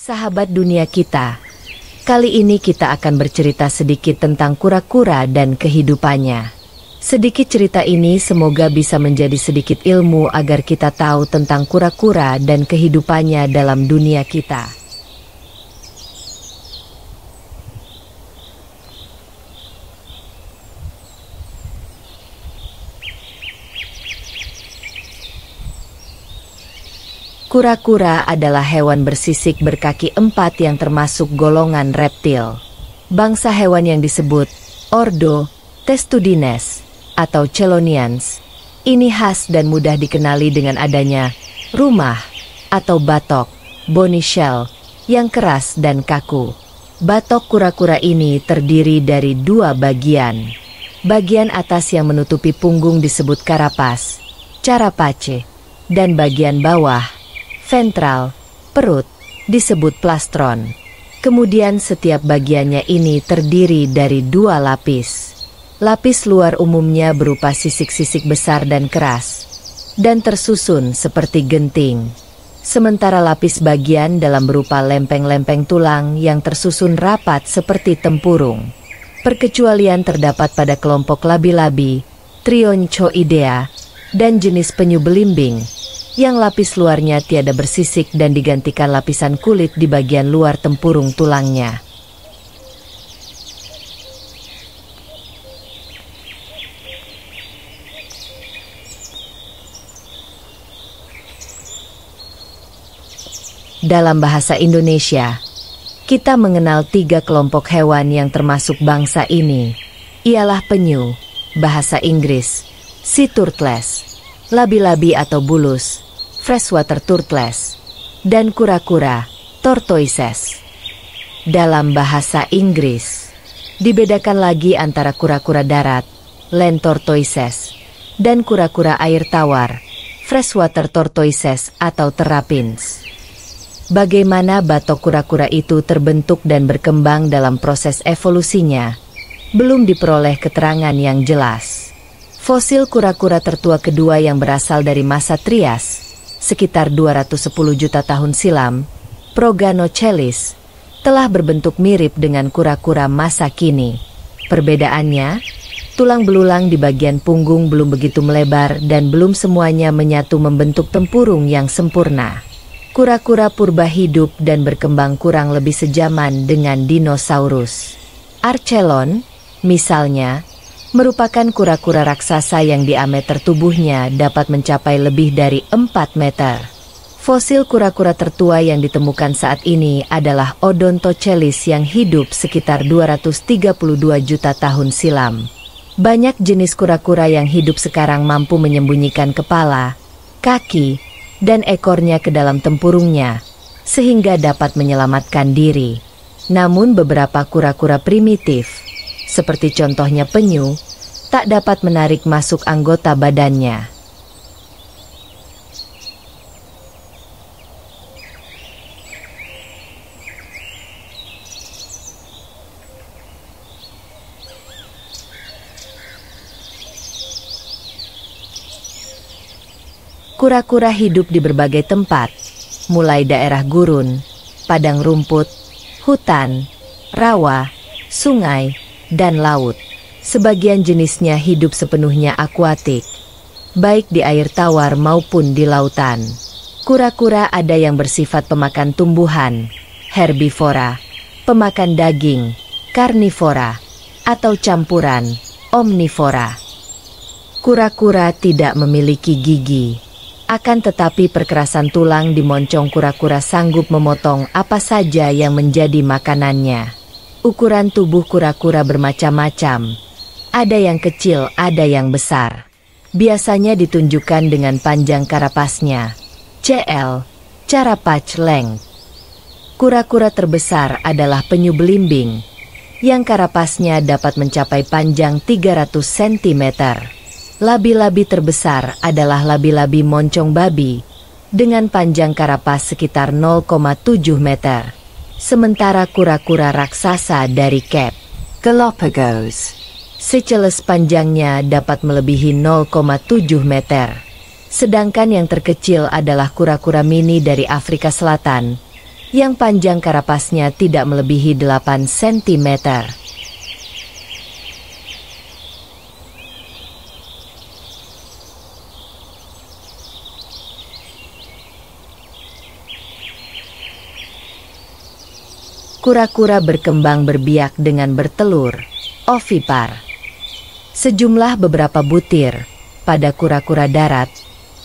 Sahabat dunia kita, kali ini kita akan bercerita sedikit tentang kura-kura dan kehidupannya. Sedikit cerita ini semoga bisa menjadi sedikit ilmu agar kita tahu tentang kura-kura dan kehidupannya dalam dunia kita. Kura-kura adalah hewan bersisik berkaki empat yang termasuk golongan reptil. Bangsa hewan yang disebut Ordo Testudines atau Chelonians ini khas dan mudah dikenali dengan adanya rumah atau batok bony shell yang keras dan kaku. Batok kura-kura ini terdiri dari dua bagian. Bagian atas yang menutupi punggung disebut carapace, carapace, dan bagian bawah ventral, perut, disebut plastron. Kemudian setiap bagiannya ini terdiri dari dua lapis. Lapis luar umumnya berupa sisik-sisik besar dan keras, dan tersusun seperti genting. Sementara lapis bagian dalam berupa lempeng-lempeng tulang yang tersusun rapat seperti tempurung. Perkecualian terdapat pada kelompok labi-labi, Trionchoidea, dan jenis penyu belimbing, yang lapis luarnya tiada bersisik dan digantikan lapisan kulit di bagian luar tempurung tulangnya. Dalam bahasa Indonesia, kita mengenal tiga kelompok hewan yang termasuk bangsa ini, ialah penyu, bahasa Inggris, sea turtles, labi-labi atau bulus, freshwater turtles, dan kura-kura, tortoises. Dalam bahasa Inggris, dibedakan lagi antara kura-kura darat, land tortoises, dan kura-kura air tawar, freshwater tortoises atau terrapins. Bagaimana batok kura-kura itu terbentuk dan berkembang dalam proses evolusinya, belum diperoleh keterangan yang jelas. Fosil kura-kura tertua kedua yang berasal dari masa Trias, sekitar 210 juta tahun silam, Proganochelis, telah berbentuk mirip dengan kura-kura masa kini. Perbedaannya, tulang belulang di bagian punggung belum begitu melebar dan belum semuanya menyatu membentuk tempurung yang sempurna. Kura-kura purba hidup dan berkembang kurang lebih sejaman dengan dinosaurus. Archelon, misalnya, merupakan kura-kura raksasa yang diameter tubuhnya dapat mencapai lebih dari 4 meter. Fosil kura-kura tertua yang ditemukan saat ini adalah Odontochelis yang hidup sekitar 232 juta tahun silam. Banyak jenis kura-kura yang hidup sekarang mampu menyembunyikan kepala, kaki, dan ekornya ke dalam tempurungnya, sehingga dapat menyelamatkan diri. Namun beberapa kura-kura primitif, seperti contohnya penyu, tak dapat menarik masuk anggota badannya. Kura-kura hidup di berbagai tempat, mulai daerah gurun, padang rumput, hutan, rawa, sungai, dan laut. Sebagian jenisnya hidup sepenuhnya akuatik, baik di air tawar maupun di lautan. Kura-kura ada yang bersifat pemakan tumbuhan, herbivora, pemakan daging, karnivora, atau campuran, omnivora. Kura-kura tidak memiliki gigi. Akan tetapi perkerasan tulang di moncong kura-kura sanggup memotong apa saja yang menjadi makanannya. Ukuran tubuh kura-kura bermacam-macam. Ada yang kecil, ada yang besar. Biasanya ditunjukkan dengan panjang karapasnya, CL, carapace length. Kura-kura terbesar adalah penyu belimbing, yang karapasnya dapat mencapai panjang 300 cm. Labi-labi terbesar adalah labi-labi moncong babi, dengan panjang karapas sekitar 0,7 meter. Sementara kura-kura raksasa dari Cape Galapagos, Seychelles panjangnya dapat melebihi 0,7 meter. Sedangkan yang terkecil adalah kura-kura mini dari Afrika Selatan, yang panjang karapasnya tidak melebihi 8 cm. Kura-kura berkembang berbiak dengan bertelur, ovipar. Sejumlah beberapa butir pada kura-kura darat,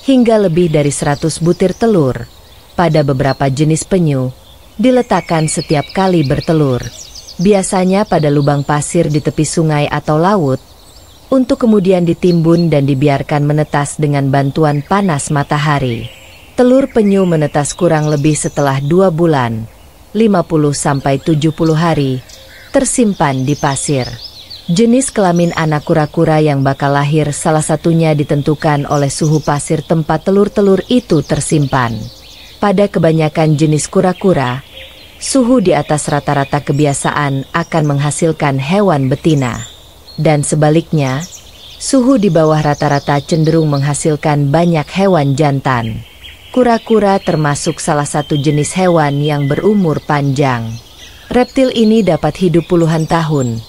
hingga lebih dari 100 butir telur pada beberapa jenis penyu, diletakkan setiap kali bertelur. Biasanya pada lubang pasir di tepi sungai atau laut, untuk kemudian ditimbun dan dibiarkan menetas dengan bantuan panas matahari. Telur penyu menetas kurang lebih setelah 2 bulan, 50–70 hari, tersimpan di pasir. Jenis kelamin anak kura-kura yang bakal lahir salah satunya ditentukan oleh suhu pasir tempat telur-telur itu tersimpan. Pada kebanyakan jenis kura-kura, suhu di atas rata-rata kebiasaan akan menghasilkan hewan betina. Dan sebaliknya, suhu di bawah rata-rata cenderung menghasilkan banyak hewan jantan. Kura-kura termasuk salah satu jenis hewan yang berumur panjang. Reptil ini dapat hidup puluhan tahun.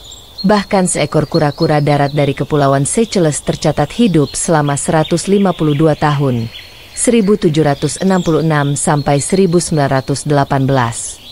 Bahkan seekor kura-kura darat dari Kepulauan Seychelles tercatat hidup selama 152 tahun, 1766 sampai 1918.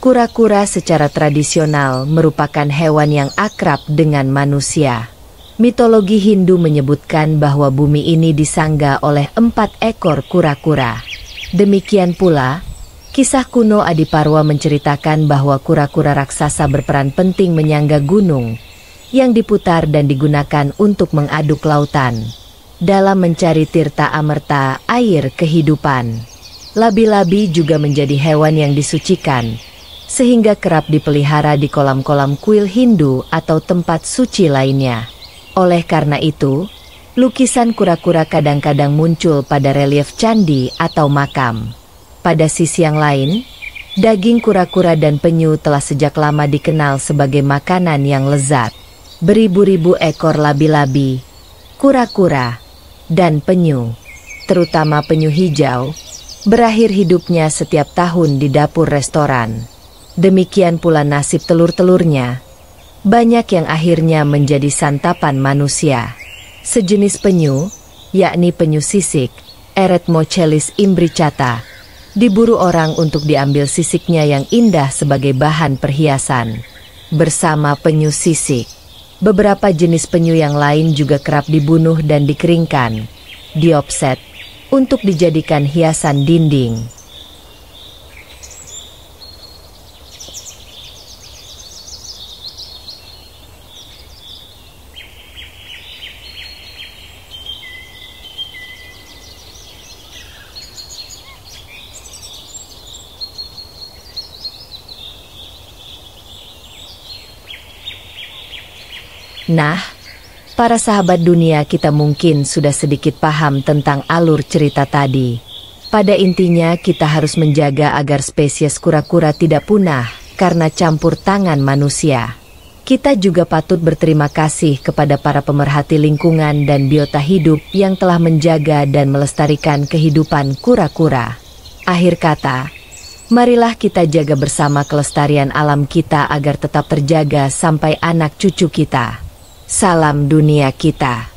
Kura-kura secara tradisional merupakan hewan yang akrab dengan manusia. Mitologi Hindu menyebutkan bahwa bumi ini disangga oleh 4 ekor kura-kura. Demikian pula, kisah kuno Adiparwa menceritakan bahwa kura-kura raksasa berperan penting menyangga gunung, yang diputar dan digunakan untuk mengaduk lautan, dalam mencari tirta amerta, air kehidupan. Labi-labi juga menjadi hewan yang disucikan, sehingga kerap dipelihara di kolam-kolam kuil Hindu atau tempat suci lainnya. Oleh karena itu, lukisan kura-kura kadang-kadang muncul pada relief candi atau makam. Pada sisi yang lain, daging kura-kura dan penyu telah sejak lama dikenal sebagai makanan yang lezat. Beribu-ribu ekor labi-labi, kura-kura, dan penyu, terutama penyu hijau, berakhir hidupnya setiap tahun di dapur restoran. Demikian pula nasib telur-telurnya. Banyak yang akhirnya menjadi santapan manusia. Sejenis penyu, yakni penyu sisik, Eretmochelys imbricata, diburu orang untuk diambil sisiknya yang indah sebagai bahan perhiasan. Bersama penyu sisik, beberapa jenis penyu yang lain juga kerap dibunuh dan dikeringkan, diopset, untuk dijadikan hiasan dinding. Nah, para sahabat dunia, kita mungkin sudah sedikit paham tentang alur cerita tadi. Pada intinya kita harus menjaga agar spesies kura-kura tidak punah karena campur tangan manusia. Kita juga patut berterima kasih kepada para pemerhati lingkungan dan biota hidup yang telah menjaga dan melestarikan kehidupan kura-kura. Akhir kata, marilah kita jaga bersama kelestarian alam kita agar tetap terjaga sampai anak cucu kita. Salam dunia kita.